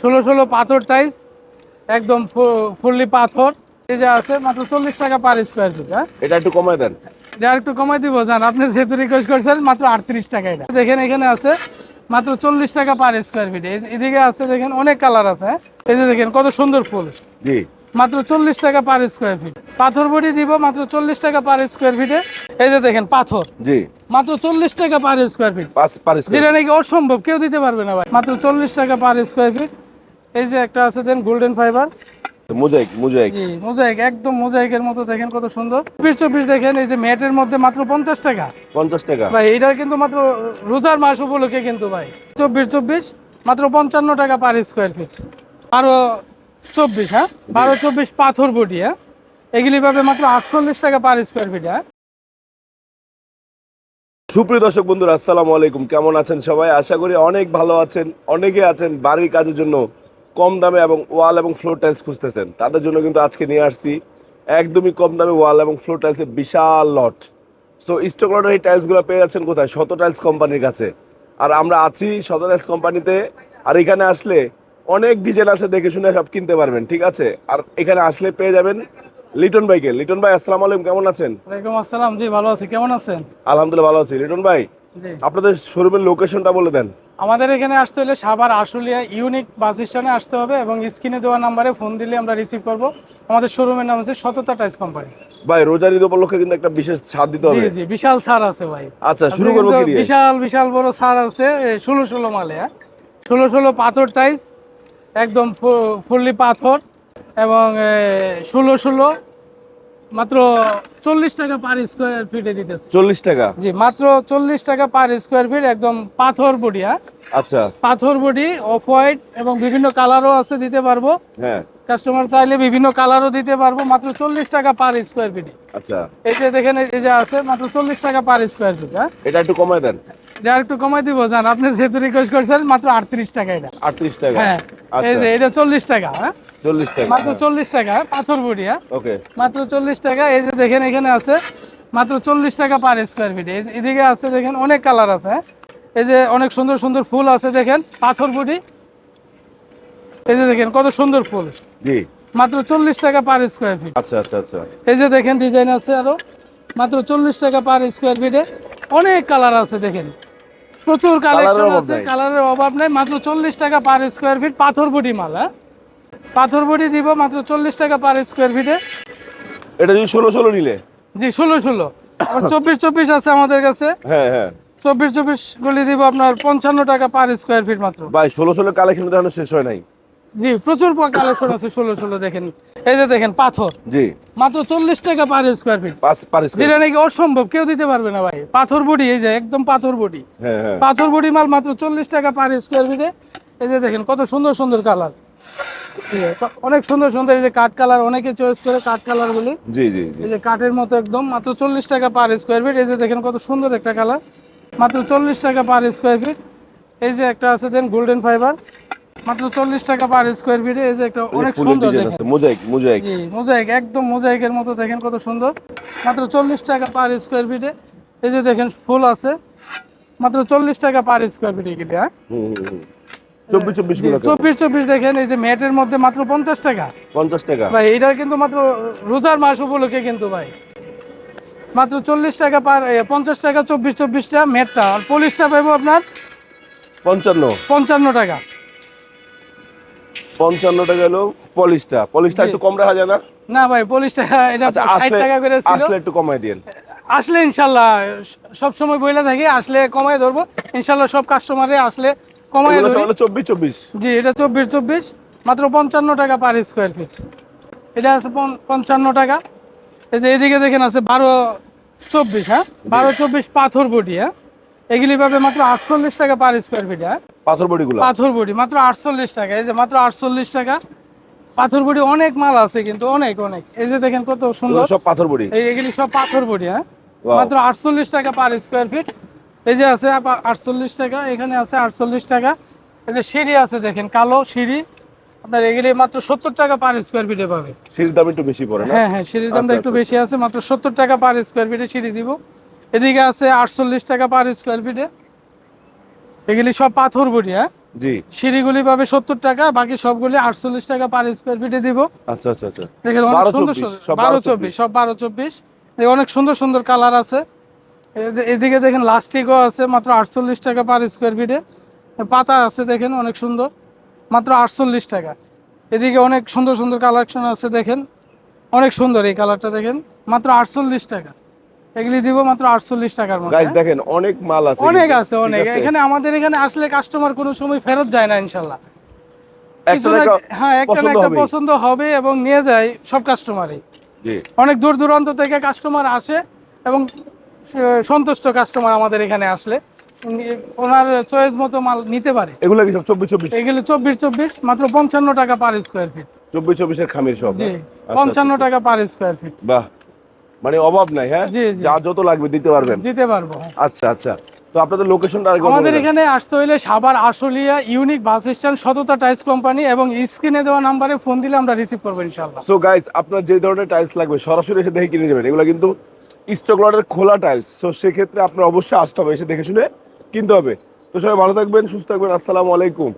ষোলো পাথর টাইস, একদম ফুললি পাথর। এই যে আছে মাত্র 40 টাকা পার স্কোয়ার ফিট। হ্যাঁ, এটা একটু কমায় দেন। এটা একটু কমাই দিব জান, আপনি যেহেতু রিকোয়েস্ট করছেন। মাত্র 38 টাকা। এটা দেখেন এখানে আছে মাত্র 40 টাকা পার স্কোয়ার ফিট। এদিকে আছে দেখেন অনেক কালার আছে। হ্যাঁ, এই যে দেখেন কত সুন্দর ফুল। জি, মাত্র 40 টাকা পার স্কোয়ার ফিট। পাথর বডি দিব মাত্র 40 টাকা পার স্কোয়ার ফিটে। এই যে দেখেন পাথর, জি, মাত্র 40 টাকা per square feet. Per square. যেটা নাকি অসম্ভব, কেউ দিতে পারবে না ভাই। মাত্র 40 টাকা পার স্কোয়ার ফিট। এই যে একটা আছে দেন গোল্ডেন ফাইবার। মোজাইক। জি, মোজাইক, একদম মোজাইকের মতো। দেখেন কত সুন্দর 24 দেখেন। এই যে ম্যাটের মধ্যে মাত্র 50 টাকা। 50 টাকা ভাই এটার কিন্তু মাত্র রোজার মাস উপলক্ষে কিন্তু ভাই 24 মাত্র 55 টাকা পার স্কোয়ার ফিট। 12-24, হ্যাঁ 12-24 পাথর বডি। হ্যাঁ, এগুলি পাবে মাত্র 48 টাকা পার স্কোয়ার ফিট। হ্যাঁ, সুপ্রিয় দর্শক বন্ধুরা, আসসালামু আলাইকুম। কেমন আছেন সবাই? আশা করি অনেক ভালো আছেন। অনেকে আছেন বাড়ির কাজের জন্য কম দামে এবং ওয়াল এবং ফ্লোর টাইলস খুঁজতেছেন, তাদের জন্য কিন্তু আজকে নিয়ে আসছি একদমই কম দামে ওয়াল এবং ফ্লোর টাইলসের বিশাল লট। সো স্টক লটের এই টাইলসগুলো পেয়ে যাচ্ছেন কোথায়? শত টাইলস কোম্পানির কাছে। আর আমরা আছি শত টাইলস কোম্পানিতে। আর এখানে আসলে অনেক ডিজাইন আছে, দেখে শুনে সব কিনতে পারবেন, ঠিক আছে? আর এখানে আসলে পেয়ে যাবেন লিটন ভাইকে। লিটন ভাই, আসসালামু আলাইকুম, কেমন আছেন? ওয়ালাইকুম আসসালাম। জি ভালো আছি, কেমন আছেন? আলহামদুলিল্লাহ ভালো আছি। লিটন ভাই, জি, আপনাদের শোরুমের লোকেশনটা বলে দেন। আমাদের এখানে আসতে হলে সাভার আশুলিয়া ইউনিক বাস স্ট্যান্ডে আসতে হবে এবং স্ক্রিনে দেওয়া নাম্বারে ফোন দিলে আমরা রিসিভ করব। আমাদের শোরুমের নাম হচ্ছে সততা টাইলস কোম্পানি। ভাই, রোজার ঈদ উপলক্ষে কিন্তু একটা বিশেষ ছাড় দিতে হবে। জি জি, বিশাল ছাড় আছে ভাই। আচ্ছা, শুরু করবো কি দিয়ে? বিশাল বিশাল বড় ছাড় আছে 16 মালে। হ্যাঁ, 16 পাথর টাইলস, একদম ফুললি পাথর এবং 16 মাত্র 40 টাকা পার স্কোয়ার ফিটে দিতেছে। 40 টাকা? জি, মাত্র 40 টাকা পার স্কোয়ার ফিট, একদম পাথর বডি। হ্যাঁ, আচ্ছা, পাথর বডি অফ হোয়াইট এবং বিভিন্ন কালারও আছে, দিতে পারবো। হ্যাঁ, কাস্টমার চাইলে বিভিন্ন কালারও দিতে পারবো। মাত্র 40 টাকা পার স্কোয়ার ফিট। আচ্ছা। এই যে দেখেন এই যে আছে মাত্র 40 টাকা পার স্কোয়ার ফিট। হ্যাঁ, এটা একটু কমায় দেন। এটা একটু কমাই দিব জান, আপনি যেহেতু রিকোয়েস্ট করছেন। মাত্র 38 টাকা এটা। 38 টাকা? হ্যাঁ, এই আচ্ছা, যে এটা 40 টাকা। হ্যাঁ, 40 টাকা, মাত্র 40 টাকা পাথর বডি। হ্যাঁ, ওকে। মাত্র 40 টাকা। এই যে দেখেন এখানে আছে মাত্র 40 টাকা পার স্কোয়ার ফিট। এদিকে আছে দেখেন অনেক কালার আছে। হ্যাঁ, এই যে অনেক সুন্দর সুন্দর ফুল আছে দেখেন, পাথর বডি। এই যে দেখেন কত সুন্দর ফুল। জি, মাত্র 40 টাকা পার স্কোয়ার ফিট। আচ্ছা আচ্ছা আচ্ছা। এই যে দেখেন ডিজাইন আছে আরো, মাত্র 40 টাকা পার স্কোয়ার ফিটে। অনেক কালার আছে দেখেন, প্রচুর কালেকশন আছে, কালারের অভাব নাই। মাত্র 40 টাকা পার স্কোয়ার ফিট, পাথর বডি মাল। হ্যাঁ, পাথর বডি দিব মাত্র 40 টাকা পার স্কোয়ার ফিটে। এটা যদি 16 নিলে? জি, 16 আবার 24 আছে আমাদের কাছে। হ্যাঁ হ্যাঁ, 24 গুলি দিব আপনার 55 টাকা পার স্কোয়ার ফিট মাত্র। ভাই 16 কালেকশন এখনো শেষ হয় নাই। জি, প্রচুর কালেকশন আছে 16 দেখেন। এই যে দেখেন পাথর, জি, মাত্র 40 টাকা পার স্কোয়ার ফিট। পার যেটা স্কয়ার। নাকি অসম্ভব, কেউ দিতে পারবে না ভাই। পাথর বডি, এই যে একদম পাথর বডি। হ্যাঁ হ্যাঁ, পাথর বডি মাল মাত্র 40 টাকা পার স্কোয়ার ফিটে। এই যে দেখেন কত সুন্দর সুন্দর কালার, অনেক সুন্দর সুন্দর। এই যে কাঠ কালার, অনেকে চয়েস করে কাঠ কালার গুলি। জি জি জি, এই যে কাঠের মতো একদম, মাত্র 40 টাকা পার স্কোয়ার ফিট। এই যে দেখেন কত সুন্দর একটা কালার, মাত্র 40 টাকা পার স্কোয়ার ফিট। এই যে একটা আছে দেন গোল্ডেন ফাইবার, মাত্র 40 টাকা পার স্কোয়ার ফিটে। এই যে একটা অনেক সুন্দর দেখেন, মোজাইক। জি মোজাইক, একদম মোজাইকের মতো। দেখেন কত সুন্দর, মাত্র 40 টাকা পার স্কোয়ার ফিটে। এই যে দেখেন ফুল আছে, মাত্র 40 টাকা পার স্কোয়ার ফিটে গেলে। হ্যাঁ, 24 গুলো? 24 দেখেন। এই যে ম্যাটের মধ্যে মাত্র 50 টাকা। 50 টাকা ভাই এটার কিন্তু মাত্র রোজার মাস উপলক্ষে কিন্তু ভাই মাত্র 40 টাকা পার 50 টাকা 24টা ম্যাটটা। আর পলিশটা পাবো আপনার 55 টাকা। 55 টাকা হলো পলিশটা একটু কম রাখা যায় না? না ভাই, পলিশটা এটা 60 টাকা করে ছিল। আসলে একটু কমায় দিন। আসলে ইনশাল্লাহ সব সময় বইলা থাকি, আসলে কমায় ধরবো ইনশাল্লাহ। সব কাস্টমারে আসলে কমায় ধরবো। 24। জি, এটা 24 মাত্র 55 টাকা পার স্কোয়ার ফিট। এটা আছে 55 টাকা। এই যে এদিকে দেখেন আছে 12-24। হ্যাঁ, 12-24 পাথর বডি। হ্যাঁ, এগুলি পাবে মাত্র 48 টাকা পার স্কোয়ার ফিট। হ্যাঁ, পাথর বডিগুলো? পাথর বডি মাত্র 48 টাকা। এই যে মাত্র 48 টাকা পাথর বডি। অনেক মাল আছে কিন্তু, অনেক অনেক। এই যে দেখেন কত সুন্দর, সব পাথর বডি? এগুলি সব পাথর বডি। হ্যাঁ, মাত্র 48 টাকা পার স্কোয়ার ফিট। এই যে আছে 48 টাকা, এখানে আছে 48 টাকা। এই যে সিঁড়ি আছে দেখেন, কালো সিঁড়ি আপনার, এগুলি মাত্র 70 টাকা পার স্কোয়ার ফিটে পাবে। সিঁড়ির দাম একটু বেশি পড়ে না? হ্যাঁ হ্যাঁ, সিঁড়ির দামটা একটু বেশি আছে, মাত্র 70 টাকা পার স্কোয়ার ফিটে সিঁড়ি দিব। এদিকে আছে 48 টাকা পার স্কোয়ার ফিটে। এগুলি সব পাথর বডি। হ্যাঁ, জি। সিঁড়িগুলি পাবে 70 টাকা, বাকি সবগুলি 48 টাকা পার স্কোয়ার ফিটে দিব। আচ্ছা আচ্ছা আচ্ছা। দেখেন অনেক 12 সুন্দর 24 সুন্দর, সব 12 12 24 সব 12 24, অনেক সুন্দর সুন্দর কালার আছে। এদিকে দেখেন লাস্টিকও আছে মাত্র 48 টাকা পার স্কোয়ার ফিটে। পাতা আছে দেখেন অনেক সুন্দর, মাত্র 48 টাকা। এদিকে অনেক সুন্দর সুন্দর কালেকশন আছে দেখেন, অনেক সুন্দর এই কালারটা দেখেন, মাত্র 48 টাকা। এগুলি দিব মাত্র 48 টাকার মধ্যে। গাইস দেখেন অনেক মাল আছে অনেক কিন্তু, আছে ঠিক অনেক, আছে? এখানে আমাদের এখানে আসলে কাস্টমার কোনো সময় ফেরত যায় না ইনশাল্লাহ। একটা কিছু না না, একটা হ্যাঁ একটা না পছন্দ একটা হবেই। পছন্দ হবে এবং নিয়ে যায় সব কাস্টমারই। জি। অনেক দূর দূরান্ত থেকে কাস্টমার আসে এবং সন্তুষ্ট কাস্টমার আমাদের এখানে আসলে ওনার চয়েস মতো মাল নিতে পারে। এগুলো কি সব 24 24? এগুলো 24 মাত্র 55 টাকা পার স্কোয়ার ফিট। 24 24 এর খামির সব, জি, হ্যাঁ? আচ্ছা, 55 আচ্ছা। টাকা পার স্কোয়ার ফিট। বাহ, মানে অভাব নাই, হ্যাঁ? জি জি, যা যত লাগবে দিতে পারবেন। দিতে পারবো। আচ্ছা আচ্ছা। তো আপনাদের লোকেশনটা আরেকবার বলে আমাদের দেন। এখানে আসতে হলে Savar Ashulia unique bus stand, সততা টাইলস কোম্পানি, এবং স্ক্রিনে দেওয়া নাম্বারে ফোন দিলে আমরা রিসিভ করবো ইনশাল্লাহ। সো গাইস, আপনার যে ধরনের টাইলস লাগবে সরাসরি এসে দেখে কিনে যাবেন। এগুলো কিন্তু স্টক লটের খোলা টাইলস। সো সেক্ষেত্রে আপনার অবশ্যই আসতে হবে, এসে দেখে শুনে কিনতে হবে। তো সবাই ভালো থাকবেন, সুস্থ থাকবেন। আসসালামু আলাইকুম।